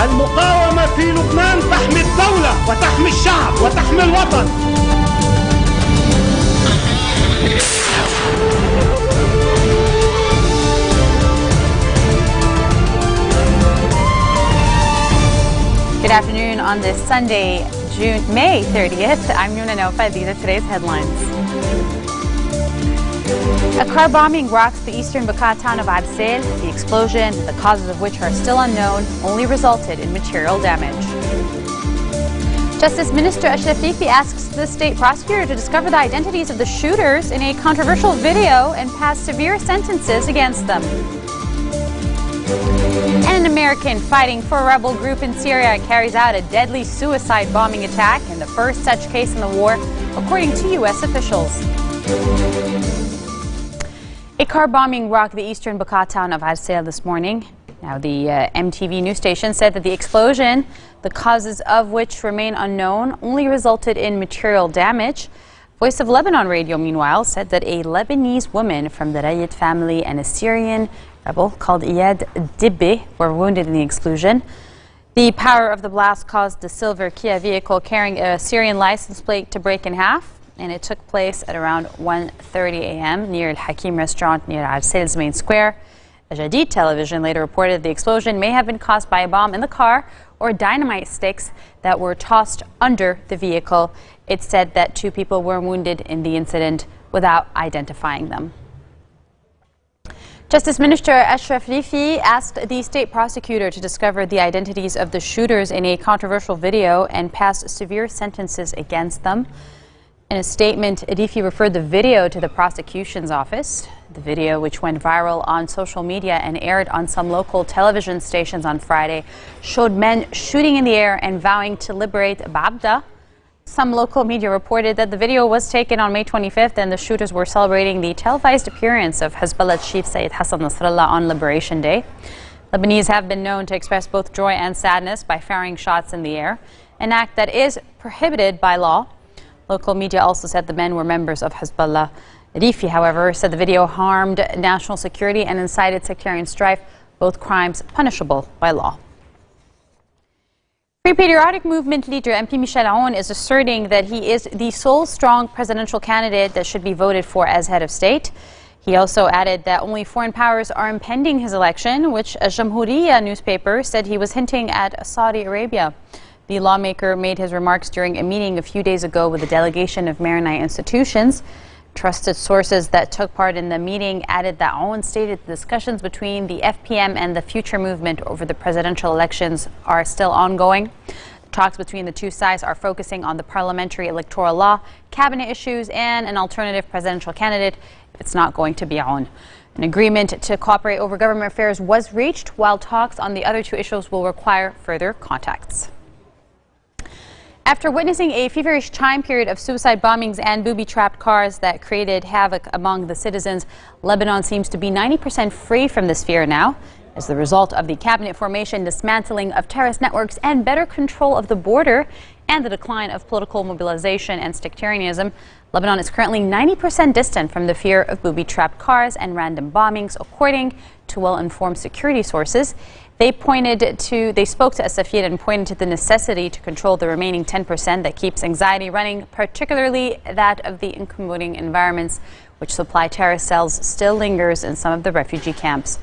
المقاومة في لبنان تحمي الدولة وتحمي الشعب وتحمي الوطن. Good afternoon on this Sunday, May 30th. I'm Nuna Naufa. These are today's headlines. A car bombing rocks the eastern Bekaa town of Absel. The explosion, the causes of which are still unknown, only resulted in material damage. Justice Minister Ashraf Rifi asks the state prosecutor to discover the identities of the shooters in a controversial video and pass severe sentences against them. And an American fighting for a rebel group in Syria carries out a deadly suicide bombing attack in the first such case in the war, according to U.S. officials. A car bombing rocked the eastern Bekaa town of Absel this morning. Now, the MTV news station said that the explosion, the causes of which remain unknown, only resulted in material damage. Voice of Lebanon Radio, meanwhile, said that a Lebanese woman from the Rayed family and a Syrian rebel called Iyad Dibbe were wounded in the explosion. The power of the blast caused the silver Kia vehicle carrying a Syrian license plate to break in half, and it took place at around 1:30 a.m. near Al Hakim restaurant near Absel's main square. Al Jadid television later reported the explosion may have been caused by a bomb in the car or dynamite sticks that were tossed under the vehicle. It said that 2 people were wounded in the incident without identifying them. Justice Minister Ashraf Rifi asked the state prosecutor to discover the identities of the shooters in a controversial video and pass severe sentences against them. In a statement, Rifi referred the video to the prosecution's office. The video, which went viral on social media and aired on some local television stations on Friday, showed men shooting in the air and vowing to liberate Babda. Some local media reported that the video was taken on May 25th and the shooters were celebrating the televised appearance of Hezbollah chief Sayyid Hassan Nasrallah on Liberation Day. Lebanese have been known to express both joy and sadness by firing shots in the air, an act that is prohibited by law. Local media also said the men were members of Hezbollah. Rifi, however, said the video harmed national security and incited sectarian strife, both crimes punishable by law. Free Patriotic Movement leader MP Michel Aoun is asserting that he is the sole strong presidential candidate that should be voted for as head of state. He also added that only foreign powers are impeding his election, which a Jamhuriya newspaper said he was hinting at Saudi Arabia. The lawmaker made his remarks during a meeting a few days ago with a delegation of Maronite institutions. Trusted sources that took part in the meeting added that Aoun stated the discussions between the FPM and the Future Movement over the presidential elections are still ongoing. The talks between the two sides are focusing on the parliamentary electoral law, cabinet issues, and an alternative presidential candidate if it's not going to be Aoun. An agreement to cooperate over government affairs was reached, while talks on the other 2 issues will require further contacts. After witnessing a feverish time period of suicide bombings and booby-trapped cars that created havoc among the citizens, Lebanon seems to be 90% free from this fear now. As the result of the cabinet formation, dismantling of terrorist networks, and better control of the border, and the decline of political mobilization and sectarianism, Lebanon is currently 90% distant from the fear of booby-trapped cars and random bombings, according to well-informed security sources. They spoke to Asafir and pointed to the necessity to control the remaining 10% that keeps anxiety running, particularly that of the incommoding environments which supply terrorist cells still lingers in some of the refugee camps.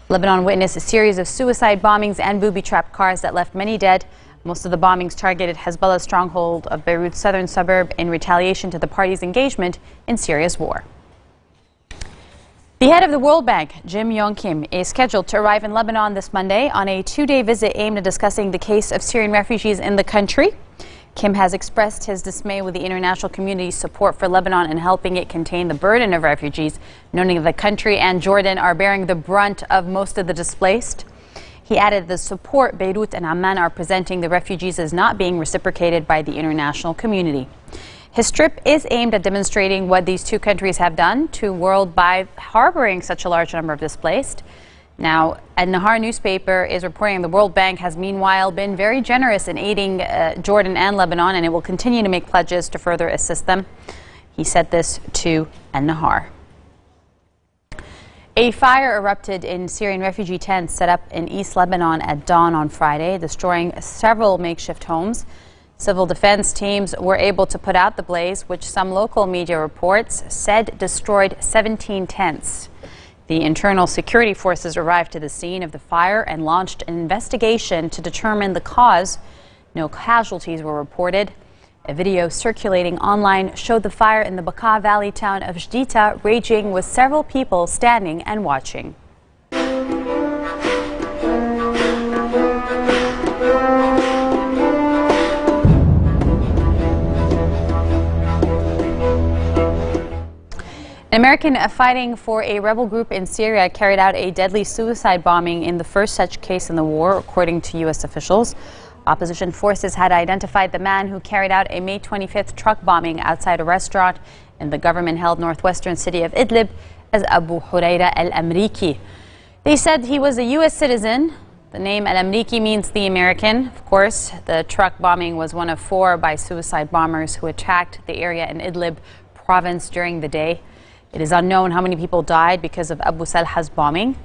Lebanon witnessed a series of suicide bombings and booby-trapped cars that left many dead. Most of the bombings targeted Hezbollah's stronghold of Beirut's southern suburb in retaliation to the party's engagement in Syria's war. The head of the World Bank, Jim Yong Kim, is scheduled to arrive in Lebanon this Monday on a 2-day visit aimed at discussing the case of Syrian refugees in the country. Kim has expressed his dismay with the international community's support for Lebanon in helping it contain the burden of refugees, noting that the country and Jordan are bearing the brunt of most of the displaced. He added the support Beirut and Amman are presenting the refugees is not being reciprocated by the international community. His trip is aimed at demonstrating what these 2 countries have done to the world by harboring such a large number of displaced. Now, Al-Nahar newspaper is reporting the World Bank has meanwhile been very generous in aiding Jordan and Lebanon, and it will continue to make pledges to further assist them. He said this to Al-Nahar. A fire erupted in Syrian refugee tents set up in East Lebanon at dawn on Friday, destroying several makeshift homes. Civil defense teams were able to put out the blaze, which some local media reports said destroyed 17 tents. The internal security forces arrived to the scene of the fire and launched an investigation to determine the cause. No casualties were reported. A video circulating online showed the fire in the Bekaa Valley town of Jdita raging with several people standing and watching. An American fighting for a rebel group in Syria carried out a deadly suicide bombing in the first such case in the war, according to U.S. officials. Opposition forces had identified the man who carried out a May 25th truck bombing outside a restaurant in the government-held northwestern city of Idlib as Abu Hurayra al-Amriki. They said he was a U.S. citizen. The name al-Amriki means the American. Of course, the truck bombing was one of 4 by suicide bombers who attacked the area in Idlib province during the day. It is unknown how many people died because of Abu Salha's bombing.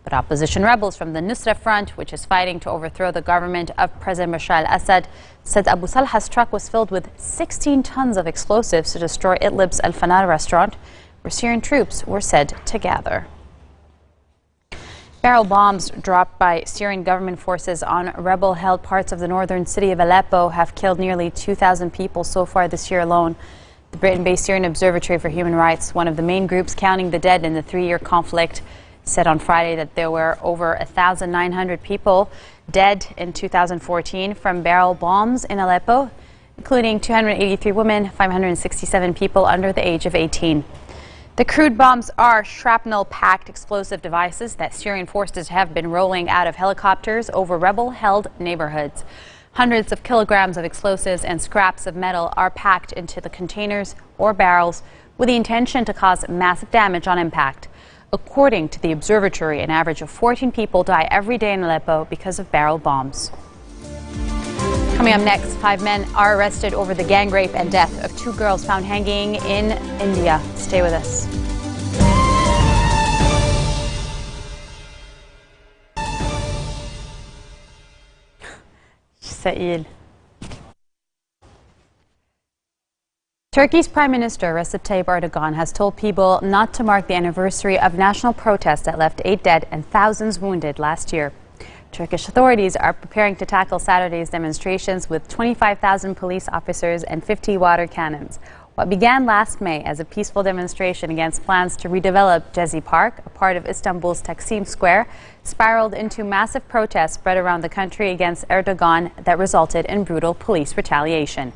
But opposition rebels from the Nusra Front, which is fighting to overthrow the government of President Bashar al-Assad, said Abu Salha's truck was filled with 16 tons of explosives to destroy Idlib's Al-Fanar restaurant, where Syrian troops were said to gather. Barrel bombs dropped by Syrian government forces on rebel-held parts of the northern city of Aleppo have killed nearly 2,000 people so far this year alone. The Britain-based Syrian Observatory for Human Rights, one of the main groups counting the dead in the 3-year conflict, said on Friday that there were over 1,900 people dead in 2014 from barrel bombs in Aleppo, including 283 women, 567 people under the age of 18. The crude bombs are shrapnel-packed explosive devices that Syrian forces have been rolling out of helicopters over rebel-held neighborhoods. Hundreds of kilograms of explosives and scraps of metal are packed into the containers or barrels with the intention to cause massive damage on impact. According to the observatory, an average of 14 people die every day in Aleppo because of barrel bombs. Coming up next, 5 men are arrested over the gang rape and death of 2 girls found hanging in India. Stay with us. Sa'il. Turkey's Prime Minister Recep Tayyip Erdogan has told people not to mark the anniversary of national protests that left 8 dead and thousands wounded last year. Turkish authorities are preparing to tackle Saturday's demonstrations with 25,000 police officers and 50 water cannons. What began last May as a peaceful demonstration against plans to redevelop Gezi Park, a part of Istanbul's Taksim Square, spiraled into massive protests spread around the country against Erdogan that resulted in brutal police retaliation.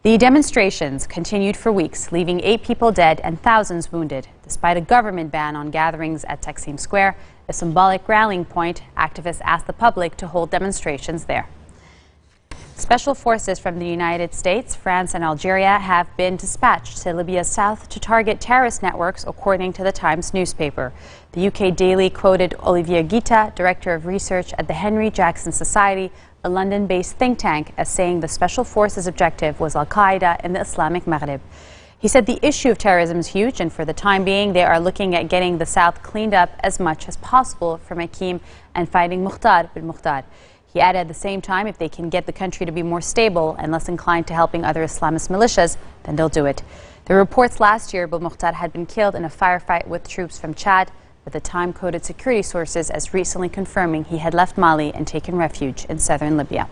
The demonstrations continued for weeks, leaving 8 people dead and thousands wounded. Despite a government ban on gatherings at Taksim Square, a symbolic rallying point, activists asked the public to hold demonstrations there. Special forces from the United States, France and Algeria have been dispatched to Libya's south to target terrorist networks, according to the Times newspaper. The UK Daily quoted Olivier Guita, Director of Research at the Henry Jackson Society, a London-based think tank, as saying the special forces' objective was Al-Qaeda in the Islamic Maghreb. He said the issue of terrorism is huge, and for the time being, they are looking at getting the south cleaned up as much as possible from Akim and fighting Mukhtar bil-Mukhtar. He added at the same time, if they can get the country to be more stable and less inclined to helping other Islamist militias, then they'll do it. There were reports last year bil-Mukhtar had been killed in a firefight with troops from Chad, but the time quoted security sources as recently confirming he had left Mali and taken refuge in southern Libya.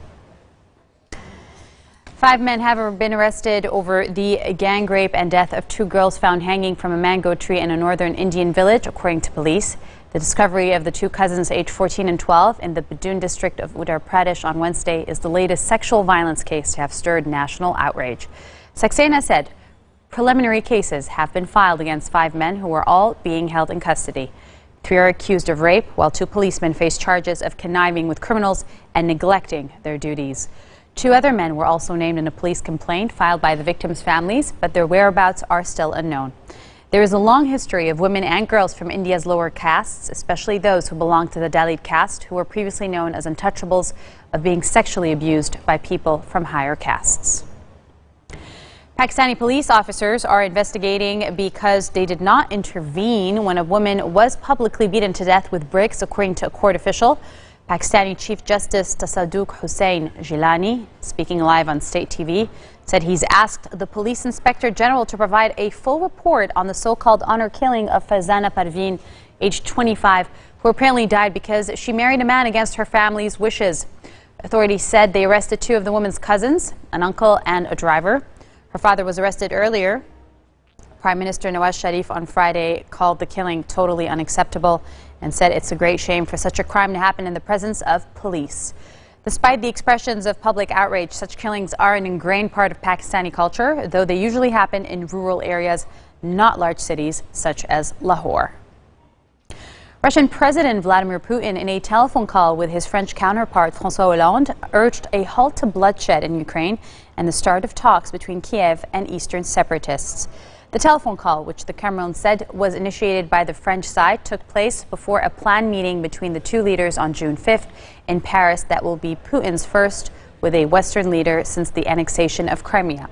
5 men have been arrested over the gang rape and death of 2 girls found hanging from a mango tree in a northern Indian village, according to police. The discovery of the 2 cousins, aged 14 and 12, in the Badun district of Uttar Pradesh on Wednesday is the latest sexual violence case to have stirred national outrage. Saxena said preliminary cases have been filed against 5 men who are all being held in custody. 3 are accused of rape, while 2 policemen face charges of conniving with criminals and neglecting their duties. 2 other men were also named in a police complaint filed by the victims' families, but their whereabouts are still unknown. There is a long history of women and girls from India's lower castes, especially those who belong to the Dalit caste, who were previously known as untouchables, of being sexually abused by people from higher castes. Pakistani police officers are investigating because they did not intervene when a woman was publicly beaten to death with bricks, according to a court official. Pakistani Chief Justice Tasadduq Hussain Jilani, speaking live on state TV, said he's asked the police inspector general to provide a full report on the so-called honor killing of Farzana Parveen, aged 25, who apparently died because she married a man against her family's wishes. Authorities said they arrested two of the woman's cousins, an uncle and a driver. Her father was arrested earlier. Prime Minister Nawaz Sharif on Friday called the killing totally unacceptable and said it's a great shame for such a crime to happen in the presence of police. Despite the expressions of public outrage, such killings are an ingrained part of Pakistani culture, though they usually happen in rural areas, not large cities such as Lahore. Russian President Vladimir Putin, in a telephone call with his French counterpart François Hollande, urged a halt to bloodshed in Ukraine and the start of talks between Kiev and eastern separatists. The telephone call, which the Kremlin said was initiated by the French side, took place before a planned meeting between the two leaders on June 5th in Paris that will be Putin's first with a Western leader since the annexation of Crimea.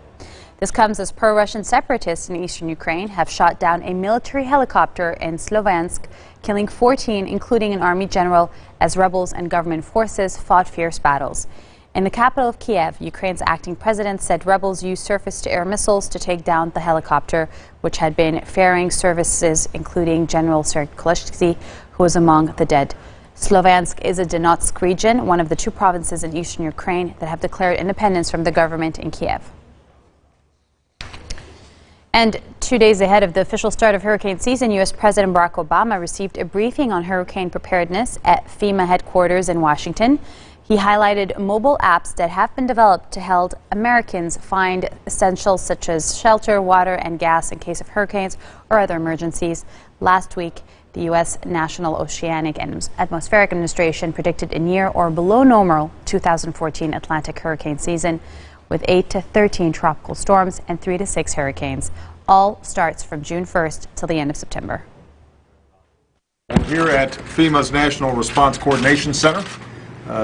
This comes as pro-Russian separatists in eastern Ukraine have shot down a military helicopter in Sloviansk, killing 14, including an army general, as rebels and government forces fought fierce battles. In the capital of Kiev, Ukraine's acting president said rebels used surface-to-air missiles to take down the helicopter, which had been ferrying services, including General Sergei, who was among the dead. Sloviansk is a Donetsk region, one of the two provinces in eastern Ukraine that have declared independence from the government in Kiev. And 2 days ahead of the official start of hurricane season, U.S. President Barack Obama received a briefing on hurricane preparedness at FEMA headquarters in Washington. He highlighted mobile apps that have been developed to help Americans find essentials such as shelter, water, and gas in case of hurricanes or other emergencies. Last week, the U.S. National Oceanic and Atmospheric Administration predicted a near or below normal 2014 Atlantic hurricane season with 8 to 13 tropical storms and 3 to 6 hurricanes. All starts from June 1st till the end of September. We're here at FEMA's National Response Coordination Center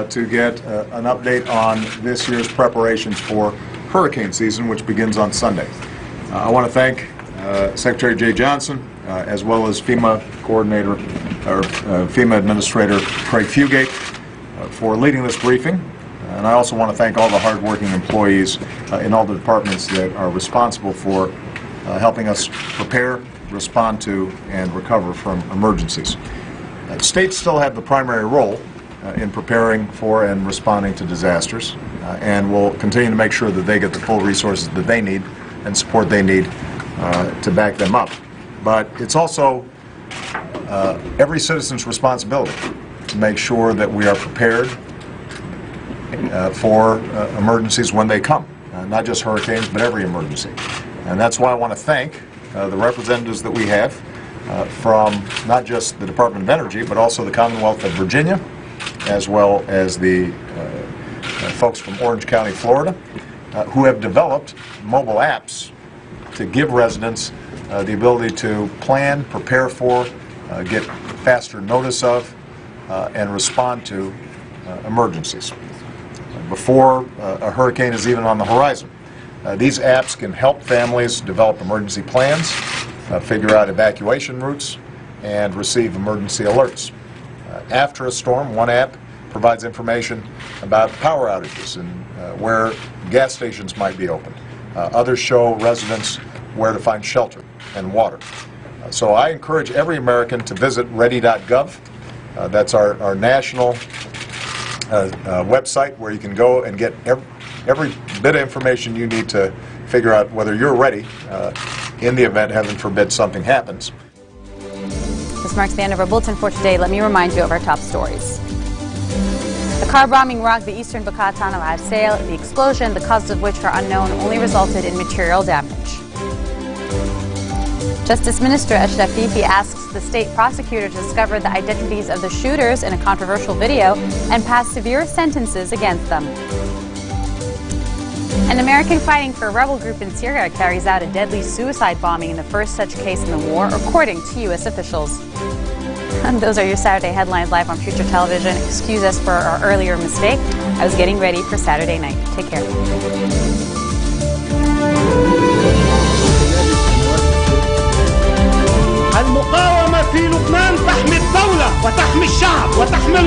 to get an update on this year's preparations for hurricane season, which begins on Sunday. I want to thank Secretary Jay Johnson, as well as FEMA Coordinator, or FEMA Administrator Craig Fugate, for leading this briefing. And I also want to thank all the hardworking employees in all the departments that are responsible for helping us prepare, respond to, and recover from emergencies. States still have the primary role in preparing for and responding to disasters, and will continue to make sure that they get the full resources that they need and support they need to back them up. But it's also every citizen's responsibility to make sure that we are prepared for emergencies when they come, not just hurricanes, but every emergency. And that's why I want to thank the representatives that we have from not just the Department of Energy, but also the Commonwealth of Virginia, as well as the folks from Orange County, Florida, who have developed mobile apps to give residents the ability to plan, prepare for, get faster notice of, and respond to emergencies before a hurricane is even on the horizon. These apps can help families develop emergency plans, figure out evacuation routes, and receive emergency alerts. After a storm, one app provides information about power outages and where gas stations might be opened. Others show residents where to find shelter and water. So I encourage every American to visit ready.gov. That's our national website where you can go and get every bit of information you need to figure out whether you're ready in the event, heaven forbid, something happens. This marks the end of our bulletin for today. Let me remind you of our top stories. The car bombing rocked the eastern Bukatan of Arsail. The explosion, the causes of which are unknown, only resulted in material damage. Justice Minister Ashrafifi asks the state prosecutor to discover the identities of the shooters in a controversial video and pass severe sentences against them. An American fighting for a rebel group in Syria carries out a deadly suicide bombing in the first such case in the war, according to U.S. officials. And those are your Saturday headlines live on Future Television. Excuse us for our earlier mistake. I was getting ready for Saturday night. Take care. المقاومة في لبنان تحمي الدولة وتحمي الشعب وتحمي